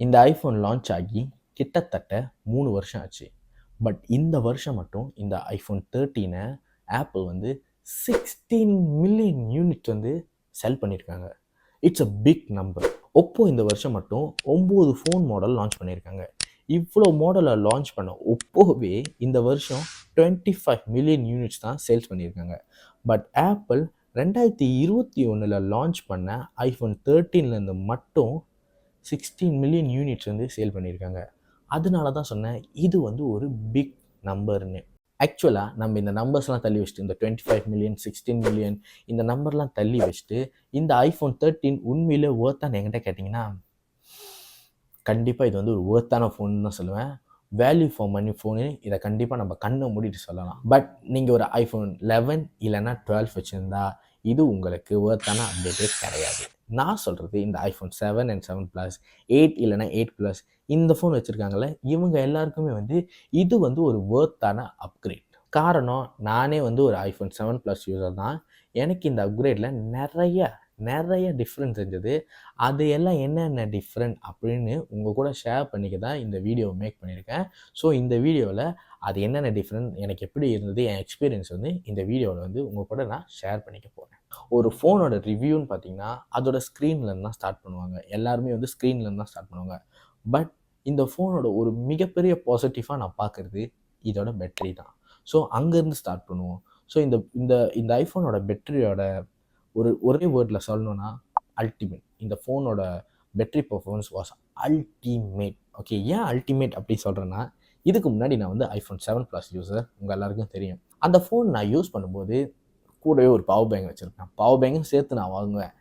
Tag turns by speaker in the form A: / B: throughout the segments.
A: இந்த iPhone launch ஆகி கிட்டத்தட்ட 3 வருஷம் ஆச்சு. பட் இந்த வருஷம் மட்டும் இந்த ஐஃபோன் 13 ஆப்பிள் வந்து 16 மில்லியன் யூனிட் வந்து செல் பண்ணியிருக்காங்க. It's a big number. Oppo இந்த வருஷம் மட்டும் 9 ஃபோன் மாடல் லான்ச் பண்ணியிருக்காங்க. இவ்வளோ மாடலை லான்ச் பண்ண ஒப்போவே இந்த வருஷம் 25 மில்லியன் யூனிட்ஸ் தான் சேல்ஸ் பண்ணியிருக்காங்க. பட் ஆப்பிள் 2021 லான்ச் பண்ண ஐஃபோன் 13லேருந்து மட்டும் 16 மில்லியன் யூனிட்ஸ் வந்து சேல் பண்ணியிருக்காங்க. அதனால தான் சொன்னேன் இது வந்து ஒரு பிக் நம்பர்னு. ஆக்சுவலாக நம்ம இந்த நம்பர்ஸ்லாம் தள்ளி வச்சுட்டு இந்த 25 மில்லியன் 16 மில்லியன் இந்த நம்பர்லாம் தள்ளி வச்சுட்டு இந்த ஐஃபோன் 13 உண்மையிலே ஒர்த்தான்னு என்கிட்ட கேட்டிங்கன்னா கண்டிப்பாக இது வந்து ஒரு ஒர்த்தான ஃபோன் தான் சொல்லுவேன். வேல்யூ ஃபார் மணி ஃபோனு இதை கண்டிப்பாக நம்ம கண்ணை மூடிட்டு சொல்லலாம். பட் நீங்கள் ஒரு ஐஃபோன் 11 இல்லைன்னா 12 வச்சுருந்தா இது உங்களுக்கு ஒர்த்தான அப்டேட்டே கிடையாது. நான் சொல்கிறது இந்த ஐஃபோன் 7 அண்ட் 7 ப்ளஸ் 8 இல்லைனா 8 ப்ளஸ் இந்த ஃபோன் வச்சுருக்காங்களே இவங்க எல்லாருக்குமே வந்து இது வந்து ஒரு ஒர்த்தான அப்கிரேட். காரணம் நானே வந்து ஒரு ஐஃபோன் 7 ப்ளஸ் யூஸர் தான். எனக்கு இந்த அப்கிரேடில் நிறைய டிஃப்ரென்ஸ் இருந்தது. அது எல்லாம் என்னென்ன டிஃப்ரெண்ட் அப்படின்னு உங்கள் கூட ஷேர் பண்ணிக்க தான் இந்த வீடியோவை மேக் பண்ணியிருக்கேன். ஸோ இந்த வீடியோவில் அது என்னென்ன டிஃப்ரெண்ட் எனக்கு எப்படி இருந்தது என் எக்ஸ்பீரியன்ஸ் வந்து இந்த வீடியோவில் வந்து உங்கள் கூட நான் ஷேர் பண்ணிக்க போகிறேன். ஒரு ஃபோனோட ரிவ்யூன்னு பார்த்தீங்கன்னா அதோட ஸ்க்ரீன்லேருந்து தான் ஸ்டார்ட் பண்ணுவாங்க. எல்லாருமே வந்து ஸ்க்ரீன்லேருந்து தான் ஸ்டார்ட் பண்ணுவாங்க. பட் இந்த ஃபோனோட ஒரு மிகப்பெரிய பாசிட்டிவாக நான் பார்க்குறது இதோட பேட்டரி தான். ஸோ அங்கேருந்து ஸ்டார்ட் பண்ணுவோம். ஸோ இந்த இந்த இந்த ஐஃபோனோட பேட்டரியோட ஒரே வேர்டில் சொல்லணும்னா அல்டிமேட். இந்த ஃபோனோட battery performance was ultimate. Okay, ஏன் அல்டிமேட் அப்படி சொல்கிறேன்னா இதுக்கு முன்னாடி நான் வந்து ஐஃபோன் 7 ப்ளஸ் யூஸர், உங்கள் எல்லாருக்கும் தெரியும். அந்த ஃபோன் நான் யூஸ் பண்ணும்போது கூடவே ஒரு பவர் பேங்க் வச்சுருப்பேன். பவர் பேங்கும் சேர்த்து நான் வாங்குவேன்.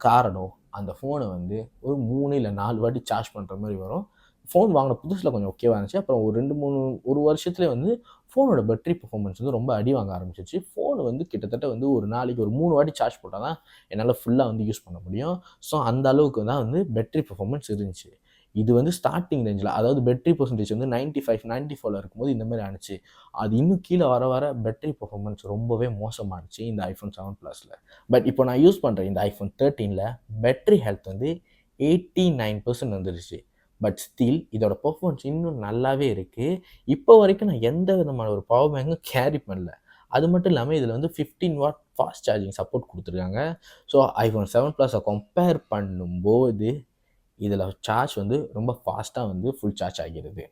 A: காரணம் அந்த ஃபோனை வந்து ஒரு 3 இல்லை 4 வாட்டி சார்ஜ் பண்ணுற மாதிரி வரும். ஃபோன் வாங்கின புதுசில் கொஞ்சம் ஓகேவாக இருந்துச்சு. அப்புறம் ஒரு வருஷத்துலேயே வந்து ஃபோனோட பேட்டரி பர்ஃபார்மன்ஸ் வந்து ரொம்ப அடி வாங்க ஆரம்பிச்சிச்சு. ஃபோன் வந்து கிட்டத்தட்ட வந்து ஒரு நாளைக்கு ஒரு 3 வாட்டி சார்ஜ் போட்டால் தான் என்னால் ஃபுல்லாக வந்து யூஸ் பண்ண முடியும். ஸோ அந்த அளவுக்கு தான் வந்து பேட்டரி பர்ஃபார்மன்ஸ் இருந்துச்சு. இது வந்து ஸ்டார்டிங் ரேஞ்சில், அதாவது பேட்டரி பர்சன்டேஜ் வந்து 95 94ல் இருக்கும்போது இந்த மாதிரி ஆனிச்சு. அது இன்னும் கீழே வர பேட்டரி பர்ஃபார்மன்ஸ் ரொம்பவே மோசமாகிடுச்சு இந்த ஐஃபோன் 7 ப்ளஸில். பட் இப்போ நான் யூஸ் பண்ணுற இந்த ஐஃபோன் 13ல் பேட்டரி ஹெல்த் வந்து 89% வந்துருச்சு. பட் ஸ்டில் இதோட பர்ஃபார்மன்ஸ் இன்னும் நல்லாவே இருக்குது. இப்போ வரைக்கும் நான் எந்த விதமான ஒரு பவர் பேங்கும் கேரி பண்ணல. அது மட்டும் இல்லாமல் இதில் வந்து 15 வாட் ஃபாஸ்ட் சார்ஜிங் சப்போர்ட் கொடுத்துருக்காங்க. ஸோ ஐஃபோன் 7 ப்ளஸை கம்பேர் பண்ணும்போது இதில் சார்ஜ் வந்து ரொம்ப ஃபாஸ்ட்டாக வந்து ஃபுல் சார்ஜ் ஆகிறது.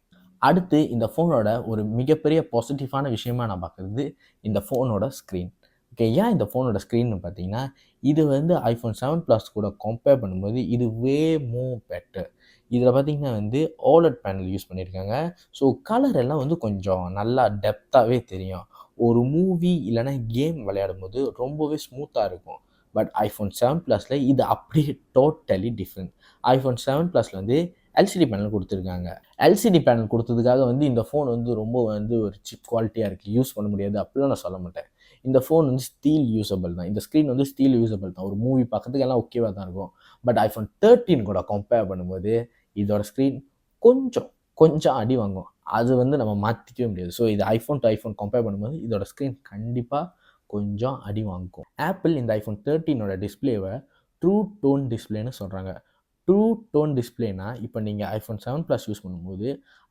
A: அடுத்து இந்த ஃபோனோட ஒரு மிகப்பெரிய பாசிட்டிவான விஷயமா நான் பார்க்குறது இந்த ஃபோனோட ஸ்க்ரீன். ஓகே, ஏன் இந்த ஃபோனோட ஸ்க்ரீன்னு பார்த்தீங்கன்னா இது வந்து ஐஃபோன் 7 ப்ளஸ் கூட கம்பேர் பண்ணும்போது இது வே மோர் பெட்டர். இதில் பார்த்தீங்கன்னா வந்து OLED பேனல் யூஸ் பண்ணியிருக்காங்க. ஸோ கலர் எல்லாம் வந்து கொஞ்சம் நல்லா டெப்த்தாகவே தெரியும். ஒரு மூவி இல்லைனா கேம் விளையாடும் போது ரொம்பவே ஸ்மூத்தாக இருக்கும். பட் ஐஃபோன் 7 ப்ளஸில் இது அப்படியே டோட்டலி டிஃப்ரெண்ட். ஐஃபோன் 7 ப்ளஸில் வந்து எல்சிடி பேனல் கொடுத்துருக்காங்க. எல்சிடி பேனல் கொடுத்ததுக்காக வந்து இந்த ஃபோன் வந்து ரொம்ப வந்து ஒரு சீப் குவாலிட்டியாக இருக்குது, யூஸ் பண்ண முடியாது அப்படிலாம் நான் சொல்ல மாட்டேன். இந்த ஃபோன் வந்து ஸ்டீல் யூஸபிள் தான். இந்த ஸ்க்ரீன் வந்து ஸ்டீல் யூஸபிள் தான். ஒரு மூவி பார்க்கறதுக்கு எல்லாம் ஓகேவாக தான் இருக்கும். பட் ஐஃபோன் 13 கூட கம்பேர் பண்ணும்போது இதோட ஸ்க்ரீன் கொஞ்சம் அடி வாங்கும். அது வந்து நம்ம மாற்றிக்கவே முடியாது. ஸோ இது ஐஃபோன் டு ஐஃபோன் கம்பேர் பண்ணும்போது இதோட ஸ்க்ரீன் கண்டிப்பாக கொஞ்சம் அடி வாங்கும். ஆப்பிள் இந்த ஐஃபோன் 13ஓட டிஸ்பிளேவை ட்ரூ டோன் டிஸ்பிளேன்னு சொல்கிறாங்க. ட்ரூ டோன் டிஸ்பிளேனா இப்போ நீங்கள் ஐஃபோன் 7 ப்ளஸ் யூஸ் பண்ணும்போது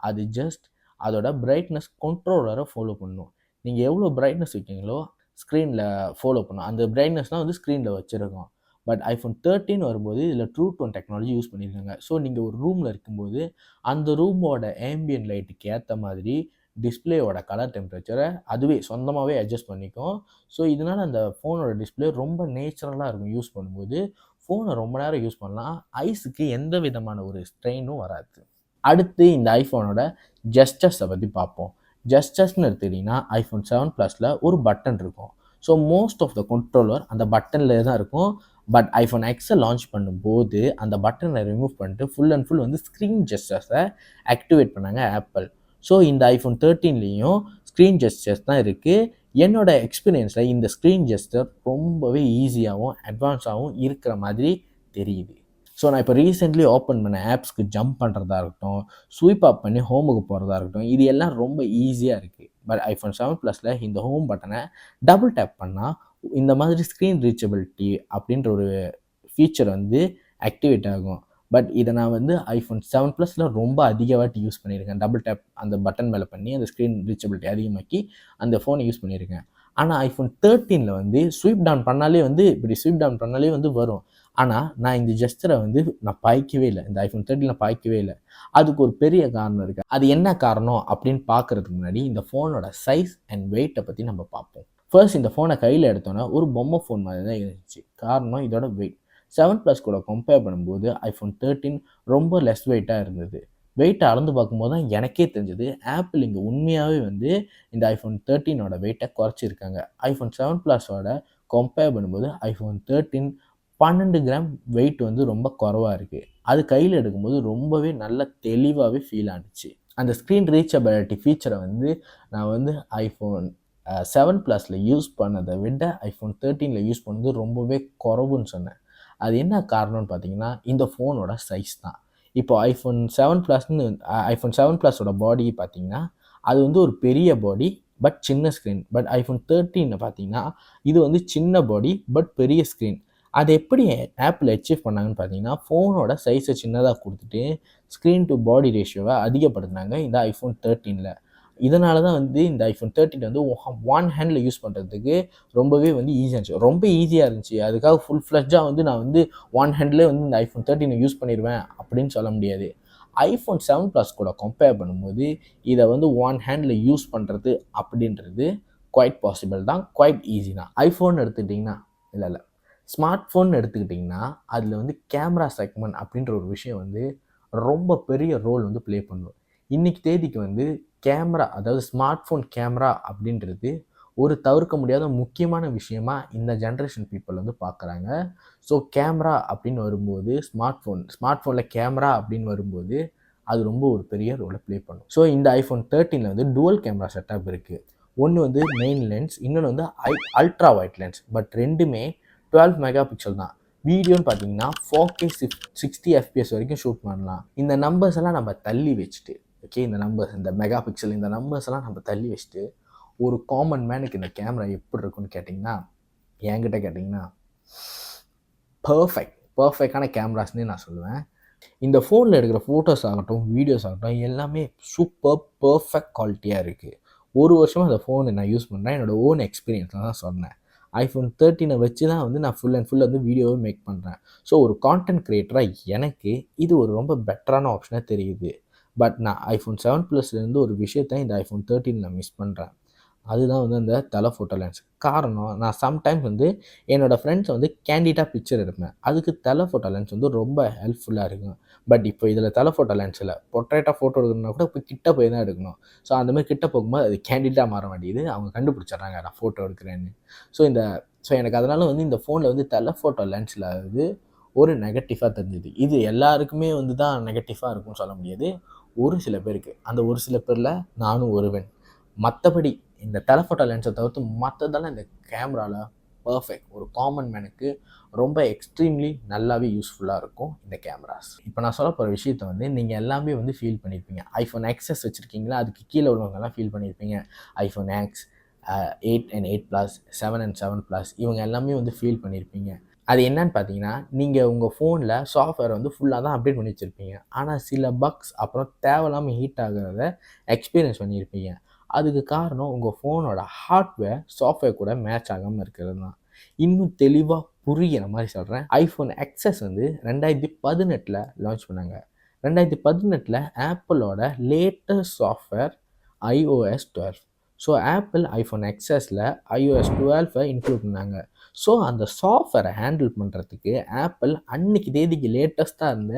A: அது ஜஸ்ட் அதோட பிரைட்னஸ் கண்ட்ரோலரை ஃபாலோ பண்ணணும். நீங்கள் எவ்வளோ பிரைட்னஸ் வைக்கிறீங்களோ ஸ்க்ரீனில் ஃபாலோ பண்ணணும். அந்த பிரைட்னஸ்லாம் வந்து ஸ்க்ரீனில் வச்சுருக்கோம். பட் ஐஃபோன் 13 வரும்போது இதில் ட்ரூ டோன் டெக்னாலஜி யூஸ் பண்ணியிருக்காங்க. ஸோ நீங்கள் ஒரு ரூமில் இருக்கும்போது அந்த ரூமோட ஆம்பியன்ட் லைட்டுக்கு ஏற்ற மாதிரி டிஸ்பிளேயோட கலர் டெம்பரேச்சரை அதுவே சொந்தமாகவே அட்ஜஸ்ட் பண்ணிக்கும். ஸோ இதனால் அந்த ஃபோனோட டிஸ்பிளே ரொம்ப நேச்சுரலாக இருக்கும். யூஸ் பண்ணும்போது ஃபோனை ரொம்ப நேரம் யூஸ் பண்ணலாம். ஐஸுக்கு எந்த விதமான ஒரு ஸ்ட்ரெயினும் வராது. அடுத்து இந்த ஐஃபோனோட ஜெஸ்டர்ஸை பற்றி பார்ப்போம். ஜெஸ்டர்ஸ்னு எடுத்துக்கிட்டிங்கன்னா ஐஃபோன் 7 ப்ளஸில் ஒரு பட்டன் இருக்கும். So most of the controller அந்த பட்டனில் தான் இருக்கும். பட் ஐஃபோன் எக்ஸை லான்ச் பண்ணும்போது அந்த பட்டனை ரிமூவ் பண்ணிட்டு ஃபுல் அண்ட் ஃபுல் வந்து ஸ்க்ரீன் ஜெஸ்டர்ஸை ஆக்டிவேட் பண்ணாங்க ஆப்பிள். ஸோ இந்த ஐஃபோன் 13லேயும் ஸ்க்ரீன் ஜெஸ்டர்ஸ் தான் இருக்குது. என்னோட எக்ஸ்பீரியன்ஸில் இந்த ஸ்க்ரீன் ஜெஸ்டர் ரொம்பவே ஈஸியாகவும் அட்வான்ஸாகவும் இருக்கிற மாதிரி தெரியுது. ஸோ நான் இப்போ ரீசெண்ட்லி ஓப்பன் பண்ண ஆப்ஸ்க்கு ஜம்ப் பண்ணுறதா இருக்கட்டும், ஸ்வீப் அப் பண்ணி ஹோமுக்கு போகிறதா இருக்கட்டும், இது எல்லாம் ரொம்ப ஈஸியாக இருக்குது. பட் ஐஃபோன் 7 ப்ளஸில் இந்த ஹோம் பட்டனை டபுள் டேப் பண்ணால் இந்த மாதிரி ஸ்க்ரீன் ரீச்சபிலிட்டி அப்படின்ற ஒரு ஃபீச்சர் வந்து ஆக்டிவேட் ஆகும். பட் இதை நான் வந்து ஐஃபோன் 7 ப்ளஸில் ரொம்ப அதிக வாட்டி யூஸ் பண்ணியிருக்கேன். டபுள் டேப் அந்த பட்டன் மேலே பண்ணி அந்த ஸ்க்ரீன் ரீச்சபிலிட்டி அதிகமாக்கி அந்த ஃபோனை யூஸ் பண்ணியிருக்கேன். ஆனால் ஐஃபோன் 13ல் வந்து ஸ்வீப் டவுன் பண்ணாலே வந்து இப்படி ஸ்வீப் டவுன் பண்ணாலே வந்து வரும். ஆனால் நான் இந்த ஜெஸ்டரை வந்து நான் பாய்க்கவே இல்லை. இந்த ஐஃபோன் 13 நான் பாய்க்கவே இல்லை. அதுக்கு ஒரு பெரிய காரணம் இருக்குது. அது என்ன காரணம் அப்படின்னு பார்க்குறதுக்கு முன்னாடி இந்த ஃபோனோட சைஸ் அண்ட் வெயிட்டை பற்றி நம்ம பார்ப்போம். ஃபர்ஸ்ட் இந்த ஃபோனை கையில் எடுத்தோன்னா ஒரு பொம்மை ஃபோன் மாதிரி தான் இருந்துச்சு. காரணம் இதோட வெயிட். 7 ப்ளஸ் கூட கம்பேர் பண்ணும்போது ஐஃபோன் 13 ரொம்ப லெஸ் வெயிட்டாக இருந்தது. வெயிட்டை அளந்து பார்க்கும்போது தான் எனக்கே தெரிஞ்சது ஆப்பிள் இங்கே உண்மையாகவே வந்து இந்த ஐஃபோன் 13ஓட வெயிட்டை குறைச்சிருக்காங்க. ஐஃபோன் 7 ப்ளஸோட கம்பேர் பண்ணும்போது ஐஃபோன் 13 12 கிராம் வெயிட் வந்து ரொம்ப குறைவாக இருக்குது. அது கையில் எடுக்கும்போது ரொம்பவே நல்ல தெளிவாகவே ஃபீல் ஆனிச்சு. அந்த ஸ்க்ரீன் ரீச்சபிலிட்டி ஃபீச்சரை வந்து நான் வந்து ஐஃபோன் 7 ப்ளஸில் யூஸ் பண்ணதை விட ஐஃபோன் 13ல் யூஸ் பண்ணது ரொம்பவே குறைவுன்னு சொன்னேன். அது என்ன காரணம்னு பார்த்தீங்கன்னா இந்த ஃபோனோட சைஸ் தான். இப்போ ஐஃபோன் 7 ப்ளஸ்னு ஐஃபோன் 7 ப்ளஸோட பாடி பார்த்தீங்கன்னா அது வந்து ஒரு பெரிய பாடி பட் சின்ன ஸ்க்ரீன். பட் ஐஃபோன் 13 பார்த்தீங்கன்னா இது வந்து சின்ன பாடி பட் பெரிய ஸ்க்ரீன். அது எப்படி ஆப்பிள் அச்சீவ் பண்ணாங்கன்னு பார்த்தீங்கன்னா ஃபோனோட சைஸை சின்னதாக கொடுத்துட்டு ஸ்க்ரீன் டு பாடி ரேஷியோவை அதிகப்படுத்தினாங்க இந்த ஐஃபோன் 13ல். இதனால தான் வந்து இந்த ஐஃபோன் 13 வந்து ஒன் ஹேண்டில் யூஸ் பண்ணுறதுக்கு ரொம்பவே வந்து ஈஸியாக இருந்துச்சு. ரொம்ப ஈஸியாக இருந்துச்சு. அதுக்காக ஃபுல் ஃப்ளெட்ஜாக வந்து நான் வந்து ஒன் ஹேண்ட்லேயே வந்து இந்த ஐஃபோன் 13 யூஸ் பண்ணிடுவேன் அப்படின்னு சொல்ல முடியாது. ஐஃபோன் 7 ப்ளஸ் கூட கம்பேர் பண்ணும்போது இதை வந்து ஒன் ஹேண்டில் யூஸ் பண்ணுறது அப்படின்றது குவைட் பாசிபிள் தான், குவைட் ஈஸி தான். ஐஃபோன் எடுத்துக்கிட்டிங்கன்னா இல்லை ஸ்மார்ட் ஃபோன் எடுத்துக்கிட்டிங்கன்னா அதில் வந்து கேமரா செக்மெண்ட் அப்படின்ற ஒரு விஷயம் வந்து ரொம்ப பெரிய ரோல் வந்து ப்ளே பண்ணும். இன்றைக்கி தேதிக்கு வந்து கேமரா, அதாவது ஸ்மார்ட் ஃபோன் கேமரா அப்படின்றது ஒரு தவிர்க்க முடியாத முக்கியமான விஷயமா இந்த ஜென்ரேஷன் பீப்புள் வந்து பார்க்குறாங்க. ஸோ கேமரா அப்படின்னு வரும்போது ஸ்மார்ட் ஃபோனில் கேமரா அப்படின்னு வரும்போது அது ரொம்ப ஒரு பெரிய ரோலை ப்ளே பண்ணும். ஸோ இந்த ஐஃபோன் 13ல் வந்து டுவல் கேமரா செட்டப் இருக்குது. ஒன்று வந்து மெயின் லென்ஸ், இன்னொன்று வந்து அல்ட்ரா வைட் லென்ஸ். பட் ரெண்டுமே 12 மெகா பிக்சல் தான். வீடியோன்னு பார்த்தீங்கன்னா 4K 60 FPS வரைக்கும் ஷூட் பண்ணலாம். இந்த நம்பர்ஸ் எல்லாம் நம்ம தள்ளி வச்சுட்டு, ஓகே, இந்த நம்பர்ஸ், இந்த மெகா பிக்சல், இந்த நம்பர்ஸ் எல்லாம் நம்ம தள்ளி வச்சுட்டு ஒரு காமன் மேனுக்கு இந்த கேமரா எப்படி இருக்குன்னு கேட்டிங்கன்னா, என்கிட்ட கேட்டிங்கன்னா பர்ஃபெக்டான கேமராஸ்னே நான் சொல்லுவேன். இந்த ஃபோனில் எடுக்கிற ஃபோட்டோஸ் ஆகட்டும், வீடியோஸ் ஆகட்டும், எல்லாமே சூப்பர் பர்ஃபெக்ட் குவாலிட்டியாக இருக்குது. ஒரு வருஷமாக அந்த ஃபோனை நான் யூஸ் பண்ணுறேன். என்னோடய ஓன் எக்ஸ்பீரியன்ஸில் தான் சொன்னேன். ஐஃபோன் 13 வச்சு தான் வந்து நான் ஃபுல் அண்ட் ஃபுல் வந்து வீடியோவை மேக் பண்ணுறேன். ஸோ ஒரு கான்டென்ட் க்ரியேட்டராக எனக்கு இது ஒரு ரொம்ப பெட்டரான ஆப்ஷனாக தெரியுது. பட் நான் ஐஃபோன் 7 ப்ளஸ்லேருந்து ஒரு விஷயத்தை இந்த ஐஃபோன் 13 நான் மிஸ் பண்ணுறேன். அதுதான் வந்து அந்த தலை ஃபோட்டோ லென்ஸ். காரணம், நான் சம்டைம்ஸ் வந்து என்னோடய ஃப்ரெண்ட்ஸை வந்து கேண்டிடாக பிக்சர் எடுப்பேன். அதுக்கு தலை ஃபோட்டோ லென்ஸ் வந்து ரொம்ப ஹெல்ப்ஃபுல்லாக இருக்கும். பட் இப்போ இதில் தலை ஃபோட்டோ லென்ஸ் இல்லை. பொர்ட்ரேட்டாக ஃபோட்டோ எடுக்கணும்னா கூட இப்போ கிட்ட போய் தான் எடுக்கணும். ஸோ அந்தமாதிரி கிட்ட போகும்போது அது கேண்டிடாக மாற மாட்டேங்குது. அவங்க கண்டுபிடிச்சிட்றாங்க நான் ஃபோட்டோ எடுக்கிறேன்னு. ஸோ எனக்கு அதனால் வந்து இந்த ஃபோனில் வந்து தலை ஃபோட்டோ லென்ஸில் வந்து ஒரு நெகட்டிவாக தெரிஞ்சுது. இது எல்லாருக்குமே வந்து தான் நெகட்டிவாக இருக்கும்னு சொல்ல முடியாது. ஒரு சில பேருக்கு, அந்த ஒரு சில பேரில் நானும் ஒருவன். மற்றபடி இந்த டெலஃபோட்டோ லென்ஸை தவிர்த்து மற்றதெல்லாம் இந்த கேமராவில் பர்ஃபெக்ட். ஒரு காமன் மேனுக்கு ரொம்ப எக்ஸ்ட்ரீம்லி நல்லாவே யூஸ்ஃபுல்லாக இருக்கும் இந்த கேமராஸ். இப்போ நான் சொல்ல போகிற விஷயத்தை வந்து நீங்கள் எல்லாமே வந்து ஃபீல் பண்ணியிருப்பீங்க. ஐஃபோன் XS வச்சுருக்கீங்களா, அதுக்கு கீழே உள்ளவங்கெல்லாம் ஃபீல் பண்ணியிருப்பீங்க. IPhone X, 8 and 8 plus, 7 and 7 plus, இவங்க எல்லாமே வந்து ஃபீல் பண்ணியிருப்பீங்க. அது என்னன்னு பார்த்தீங்கன்னா, நீங்கள் உங்கள் ஃபோனில் சாஃப்ட்வேர் வந்து ஃபுல்லாக தான் அப்டேட் பண்ணி வச்சுருப்பீங்க. ஆனால் சில பக்ஸ் அப்புறம் தேவையில்லாமல் ஹீட் ஆகிறத எக்ஸ்பீரியன்ஸ் பண்ணியிருப்பீங்க. அதுக்கு காரணம் உங்கள் ஃபோனோட ஹார்ட்வேர் சாஃப்ட்வேர் கூட மேட்ச் ஆகாமல் இருக்கிறது தான். இன்னும் தெளிவாக புரிகிற மாதிரி சொல்கிறேன். ஐஃபோன் XS வந்து 2018 லான்ச் பண்ணாங்க. 2018 ஆப்பிளோட latest software iOS 12. So Apple iPhone XSல iOS 12 இன்க்ளூட் பண்ணாங்க. ஸோ அந்த சாஃப்ட்வேரை ஹேண்டில் பண்ணுறதுக்கு ஆப்பிள் அன்னைக்கு தேதிக்கு லேட்டஸ்ட்டாக இருந்த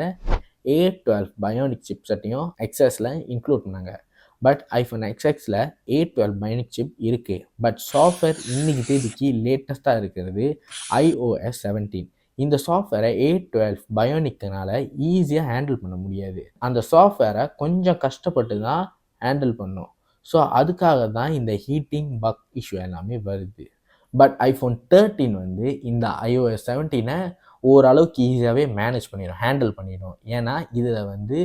A: A12 பயோனிக் சிப் செட்டையும் XSல இன்க்ளூட் பண்ணாங்க. பட் ஐஃபோன் XXல A12 பயோனிக் சிப் இருக்குது. பட் சாஃப்ட்வேர் இன்னைக்கு தேதிக்கு லேட்டஸ்ட்டாக இருக்கிறது iOS 17. இந்த சாஃப்ட்வேரை A12 பயோனிக்னால ஈஸியாக ஹேண்டில் பண்ண முடியாது. அந்த சாஃப்ட்வேரை கொஞ்சம் கஷ்டப்பட்டு தான் ஹேண்டில் பண்ணும். ஸோ அதுக்காக தான் இந்த ஹீட்டிங் பக் இஷ்யூ எல்லாமே வருது. பட் ஐஃபோன் 13 வந்து இந்த iOS 17 ஓரளவுக்கு ஈஸியாகவே மேனேஜ் பண்ணிடும், ஹேண்டில் பண்ணிடும். ஏன்னா இதில் வந்து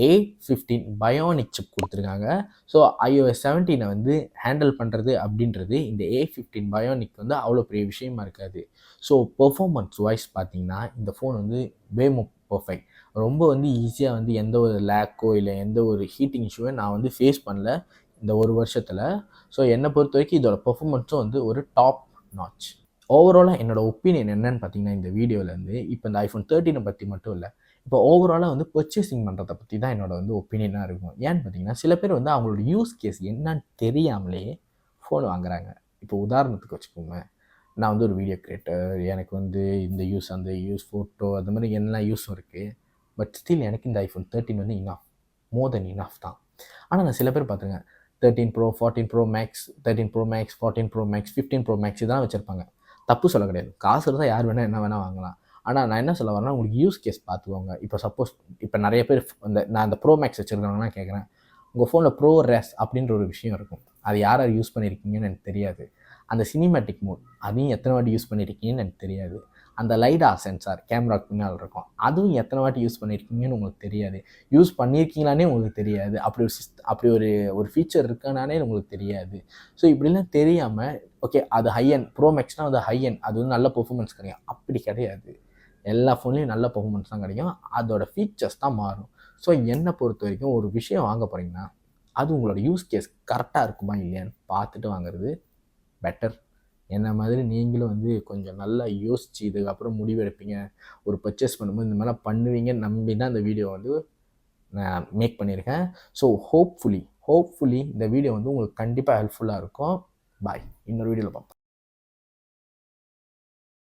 A: A15 பயோனிக் சிப் கொடுத்துருக்காங்க. ஸோ iOS 17 வந்து ஹேண்டில் பண்ணுறது அப்படின்றது இந்த A15 பயோனிக் வந்து அவ்வளோ பெரிய விஷயமா இருக்காது. ஸோ பெர்ஃபார்மன்ஸ் வைஸ் பார்த்தீங்கன்னா இந்த ஃபோன் வந்து வே மோர் பர்ஃபெக்ட். ரொம்ப வந்து ஈஸியாக வந்து எந்த ஒரு லேக்கோ இல்லை எந்த ஒரு ஹீட்டிங் இஷ்யூவை நான் வந்து ஃபேஸ் பண்ணல இந்த ஒரு வருஷத்தில். ஸோ என்னை பொறுத்த வரைக்கும் இதோட பெர்ஃபார்மன்ஸும் வந்து ஒரு டாப் நாச். ஓவராலாக என்னோட ஒப்பீனியன் என்னன்னு பார்த்தீங்கன்னா, இந்த வீடியோவிலேருந்து இப்போ இந்த ஐஃபோன் 13 பற்றி மட்டும் இல்லை, இப்போ ஓவராலாக வந்து பர்ச்சேசிங் பண்ணுறதை பற்றி தான் என்னோட வந்து ஒப்பீனியனாக இருக்கும். ஏன்னு பார்த்தீங்கன்னா, சில பேர் வந்து அவங்களோட யூஸ் கேஸ் என்னன்னு தெரியாமலே ஃபோன் வாங்குறாங்க. இப்போ உதாரணத்துக்கு வச்சுக்கோங்க, நான் வந்து ஒரு வீடியோ கிரியேட்டர், எனக்கு வந்து இந்த யூஸ் அந்த யூஸ் ஃபோட்டோ அந்த மாதிரி எல்லா யூஸும் இருக்குது. பட் ஸ்டில் எனக்கு இந்த ஐஃபோன் 13 வந்து இனஃப், மோர் தென் இனஃப் தான். ஆனால் நான் சில பேர் பார்த்துருங்க, 13 pro, 14 pro max, 13 pro max, 14 pro max, 15 pro max இதெல்லாம் வச்சுருப்பாங்க. தப்பு சொல்ல கிடையாது, காசு இருந்தால் யார் வேணால் என்ன வேணால் வாங்கலாம். ஆனால் நான் என்ன சொல்ல வரேன்னா, உங்களுக்கு யூஸ் கேஸ் பார்த்துக்கோங்க. இப்போ சப்போஸ் இப்போ நிறைய பேர் நான் அந்த ப்ரோ மேக்ஸ் வச்சுருக்கவங்கலாம் கேட்குறேன், உங்கள் ஃபோனில் ப்ரோ ரெஸ் அப்படின்ற ஒரு விஷயம் இருக்கும். அது யார் யார் யூஸ் பண்ணியிருக்கீங்கன்னு எனக்கு தெரியாது. அந்த சினிமேட்டிக் மோட் அதையும் எத்தனை வாட்டி யூஸ் பண்ணியிருக்கீங்கன்னு எனக்கு தெரியாது. அந்த லைடா சென்சார் கேமராக்கு பின்னால் இருக்கும், அதுவும் எத்தனை வாட்டி யூஸ் பண்ணியிருக்கீங்கன்னு உங்களுக்கு தெரியாது. யூஸ் பண்ணியிருக்கீங்களானே உங்களுக்கு தெரியாது. அப்படி ஒரு ஃபீச்சர் இருக்கானே உங்களுக்கு தெரியாது. ஸோ இப்படிலாம் தெரியாமல் ஓகே அது ஹை எண்ட் ப்ரோ மேக்ஸ்னால் அது ஹை எண்ட், அது வந்து நல்ல பெர்ஃபார்மன்ஸ் கிடைக்கும். அப்படி கிடையாது, எல்லா ஃபோன்லேயும் நல்ல பெர்ஃபார்மன்ஸ் தான் கிடைக்கும். அதோட ஃபீச்சர்ஸ் தான் மாறும். ஸோ என்னை பொறுத்த வரைக்கும் ஒரு விஷயம் வாங்க போகிறீங்கன்னா, அது உங்களோட யூஸ் கேஸ் கரெக்டாக இருக்குமா இல்லையான்னு பார்த்துட்டு வாங்குறது பெட்டர். என்ன மாதிரி நீங்களும் வந்து கொஞ்சம் நல்லா யோசித்து இதுக்கப்புறம் முடிவெடுப்பீங்க. ஒரு பர்ச்சேஸ் பண்ணும்போது இந்த மாதிரிலாம் பண்ணுவீங்கன்னு நம்பி தான் இந்த வீடியோ வந்து நான் மேக் பண்ணியிருக்கேன். ஸோ ஹோப்ஃபுல்லி இந்த வீடியோ வந்து உங்களுக்கு கண்டிப்பாக ஹெல்ப்ஃபுல்லாக இருக்கும். பாய், இன்னொரு வீடியோவில் பார்ப்போம்.